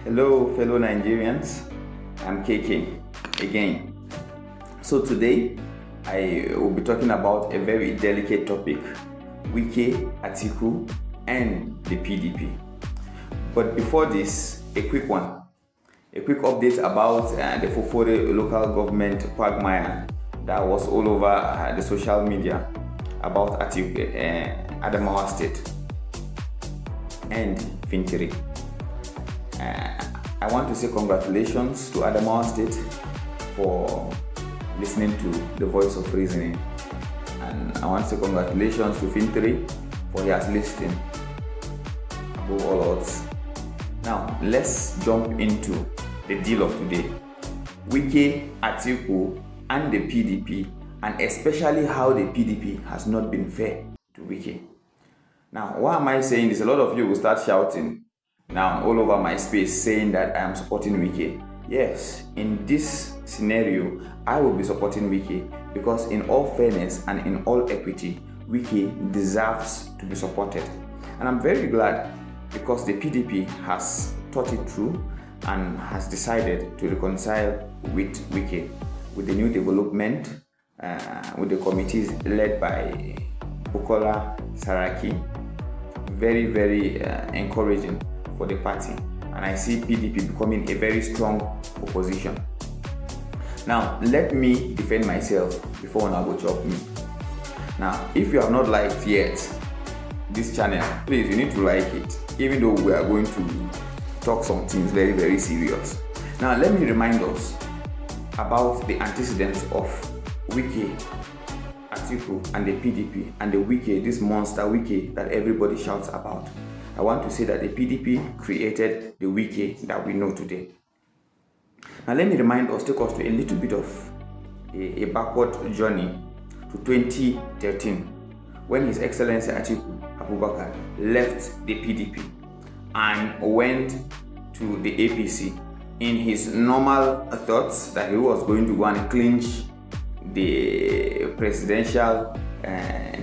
Hello, fellow Nigerians. I'm KK again. So today I will be talking about a very delicate topic: Wike, Atiku, and the PDP. But before this, a quick update about the Fofore local government quagmire that was all over the social media about Atiku, Adamawa State, and Fintiri. I want to say congratulations to Adamawa State for listening to the voice of reasoning, and I want to say congratulations to Fintiri for he has listened above all odds. Now let's jump into the deal of today: Wike, Atiku, and the PDP, and especially how the PDP has not been fair to Wike. Now, why am I saying this? A lot of you will start shouting now all over my space saying that I am supporting Wike. Yes, in this scenario, I will be supporting Wike because in all fairness and in all equity, Wike deserves to be supported. And I'm very glad because the PDP has thought it through and has decided to reconcile with Wike, with the new development, with the committees led by Bukola Saraki. Very, very encouraging for the party, and I see PDP becoming a very strong opposition. Now let me defend myself before I go chop me. Now, if you have not liked yet this channel, please, you need to like it, even though we are going to talk some things very, very serious. Now let me remind us about the antecedents of Wike, Atiku, and the PDP, and the Wike, this monster Wike that everybody shouts about. I want to say that the PDP created the Wike that we know today. Now let me remind us, take us to a little bit of a backward journey to 2013, when His Excellency Atiku Abubakar left the PDP and went to the APC in his normal thoughts that he was going to go and clinch the presidential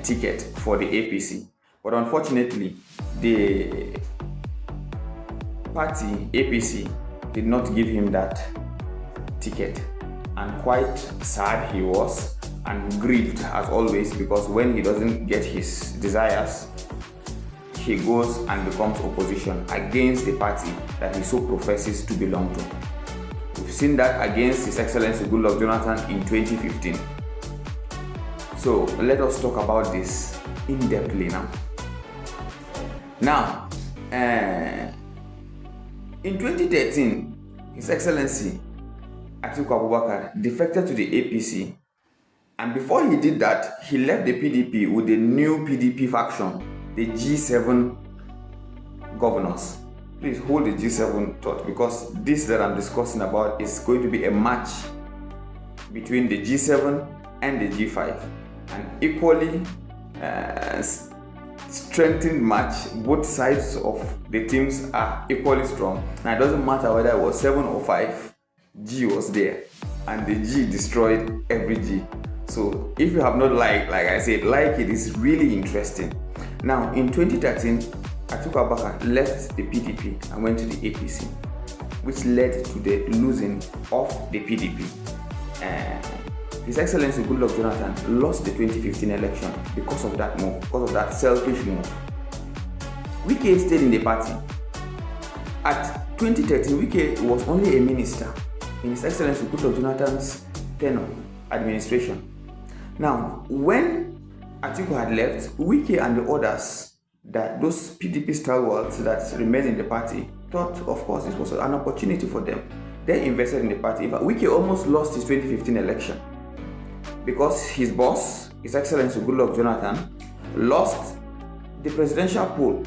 ticket for the APC. But unfortunately, the party APC did not give him that ticket, and quite sad he was and grieved as always, because when he doesn't get his desires, he goes and becomes opposition against the party that he so professes to belong to. We've seen that against His Excellency Goodluck Jonathan in 2015. So let us talk about this in-depthly now. Now, in 2013, His Excellency Atiku Abubakar defected to the APC, and before he did that, he left the PDP with the new PDP faction, the G7 governors. Please hold the G7 thought, because this that I'm discussing about is going to be a match between the G7 and the G5, an equally strengthened match. Both sides of the teams are equally strong. Now it doesn't matter whether it was 7 or 5, G was there, and the G destroyed every G. So if you have not liked, like I said, like it is really interesting. Now in 2013, Atiku Abubakar left the PDP and went to the APC, which led to the losing of the PDP. His Excellency Goodluck Jonathan lost the 2015 election because of that move, because of that selfish move. Wike stayed in the party. At 2013, Wike was only a minister in His Excellency Goodluck Jonathan's tenure administration. Now, when Atiku had left, Wike and the others, that those PDP stalwarts that remained in the party, thought, of course, this was an opportunity for them. They invested in the party. Wike almost lost his 2015 election because his boss, His Excellency Goodluck Jonathan, lost the presidential poll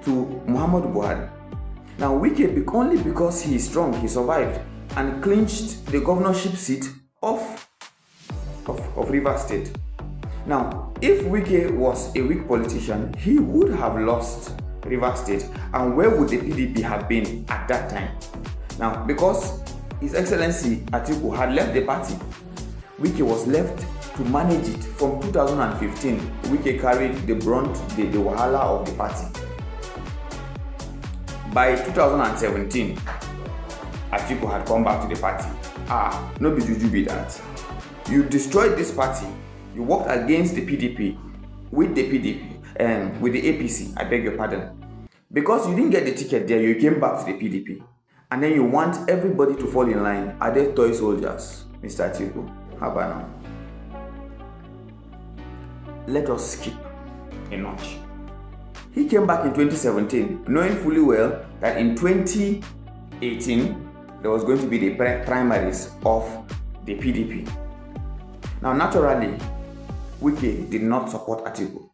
to Muhammadu Buhari. Now Wike, only because he is strong, he survived and clinched the governorship seat of Rivers State. Now, if Wike was a weak politician, he would have lost Rivers State, and where would the PDP have been at that time? Now, because His Excellency Atiku had left the party, Wike was left to manage it. From 2015, Wike carried the brunt, the wahala of the party. By 2017, Atiku had come back to the party. No be juju be that. You destroyed this party. You worked against the PDP, with the PDP, with the APC, I beg your pardon. Because you didn't get the ticket there, you came back to the PDP. And then you want everybody to fall in line. Are they toy soldiers, Mr. Atiku? How about now? Let us skip a notch. He came back in 2017, knowing fully well that in 2018, there was going to be the primaries of the PDP. Now, naturally, Wike did not support Atiku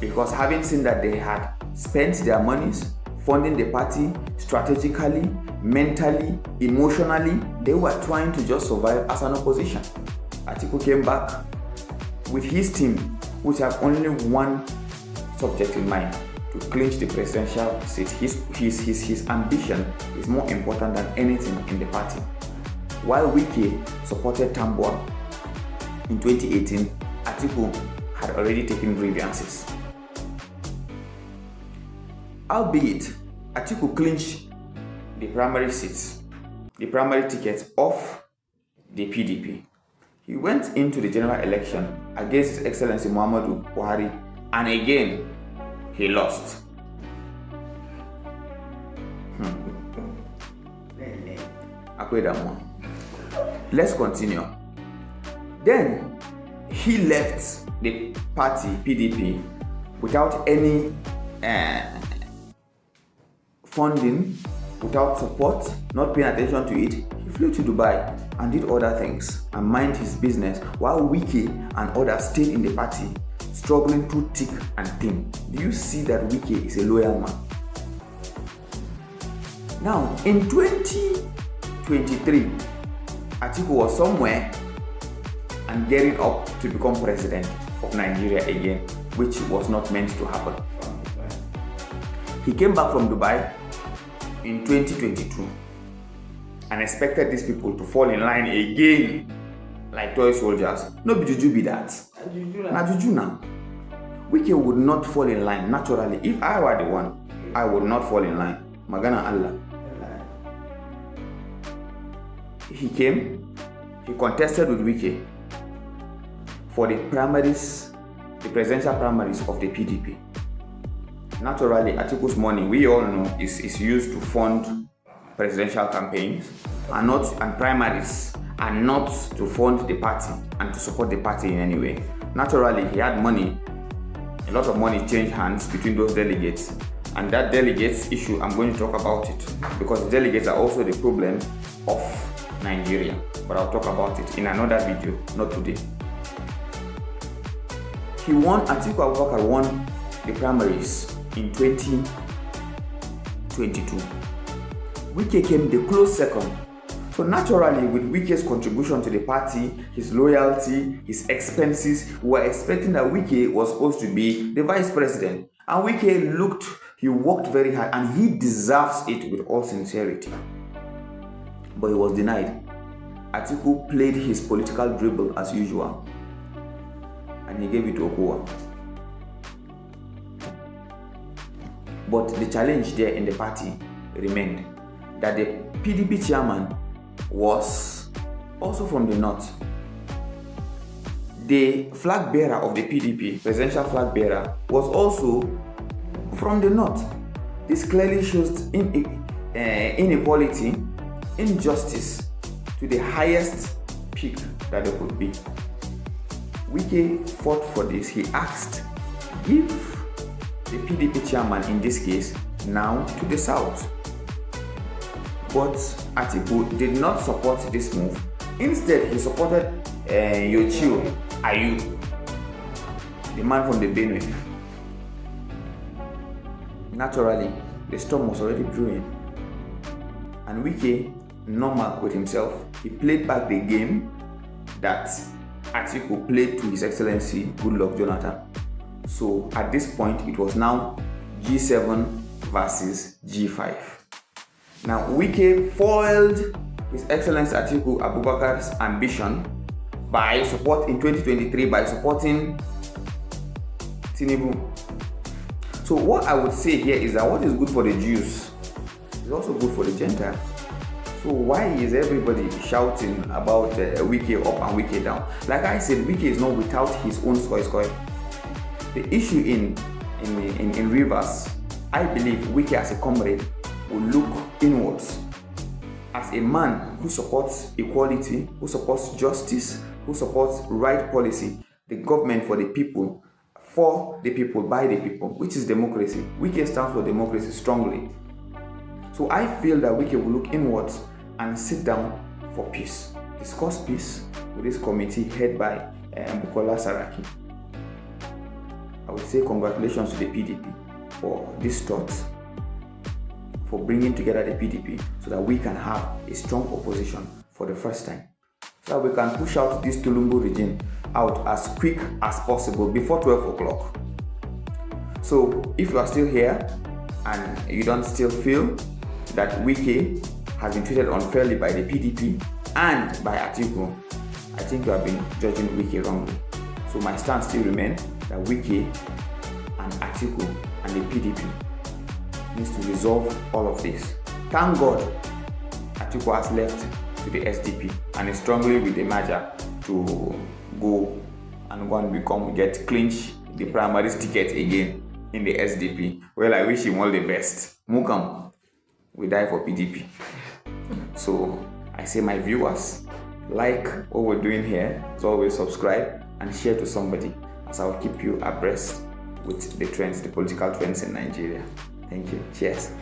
because having seen that they had spent their monies funding the party strategically, mentally, emotionally, they were trying to just survive as an opposition. Atiku came back with his team, which have only one subject in mind: to clinch the presidential seat. His ambition is more important than anything in the party. While Wike supported Tambua in 2018, Atiku had already taken grievances. Albeit, Atiku clinched the primary seats, the primary tickets of the PDP. He went into the general election against His Excellency Muhammadu Buhari, and again, he lost. Let's continue. Then he left the party PDP without any funding, without support, not paying attention to it. He flew to Dubai and did other things and mind his business, while Wike and others stayed in the party, struggling through thick and thin. Do you see that Wike is a loyal man? Now, in 2023, Atiku was somewhere and gearing up to become president of Nigeria again, which was not meant to happen. He came back from Dubai in 2022 and expected these people to fall in line again like toy soldiers. No be juju be that. Na juju now. Wike would not fall in line naturally. If I were the one, I would not fall in line. Magana Allah. He came, he contested with Wike for the primaries, the presidential primaries of the PDP. Naturally, Atiku's money, we all know, is used to fund presidential campaigns and primaries, and not to fund the party and to support the party in any way. Naturally, he had money, a lot of money changed hands between those delegates, and that delegates issue, I'm going to talk about it because the delegates are also the problem of Nigeria, but I'll talk about it in another video, not today. Atiku Abubakar won the primaries in 2022. Wike came the close second. So naturally, with Wike's contribution to the party, his loyalty, his expenses, we were expecting that Wike was supposed to be the vice president. And Wike he worked very hard, and he deserves it with all sincerity. But he was denied. Atiku played his political dribble as usual, and he gave it to Okowa. But the challenge there in the party remained, that the PDP chairman was also from the north. The flag bearer of the PDP, presidential flag bearer, was also from the north. This clearly shows inequality, injustice to the highest peak that there could be. Wike fought for this. He asked, give the PDP chairman in this case now to the south. But Atiku did not support this move. Instead, he supported Yochio Ayu, the man from the Benue. Naturally, the storm was already brewing, and Wike, normal with himself, he played back the game that Atiku played to His Excellency Goodluck Jonathan. So at this point, it was now G7 versus G5. Now, Wike foiled His Excellency Atiku Abubakar's ambition in 2023 by supporting Tinubu. So what I would say here is that what is good for the Jews It's also good for the Gentile. So why is everybody shouting about Wike up and Wike down? Like I said, Wike is not without his own skoi. The issue in Rivers, I believe Wike as a comrade will look inwards. As a man who supports equality, who supports justice, who supports right policy, the government for the people, by the people, which is democracy. Wike stands for democracy strongly. So I feel that Wike will look inwards and sit down for peace. Discuss peace with this committee headed by Bukola Saraki. I would say congratulations to the PDP for this thought, for bringing together the PDP so that we can have a strong opposition for the first time. So that we can push out this Tulumbu regime out as quick as possible before 12 o'clock. So if you are still here and you don't still feel that Wike has been treated unfairly by the PDP and by Atiku, I think you have been judging Wike wrongly. So my stance still remains that Wike and Atiku and the PDP needs to resolve all of this. Thank God Atiku has left to the SDP and is strongly with the merger to go and get clinch the primaries ticket again in the SDP. Well, I wish him all the best. Mukam, we die for PDP. So I say, my viewers, like what we're doing here, as always subscribe and share to somebody, as I'll keep you abreast with the trends, the political trends in Nigeria. Thank you. Cheers.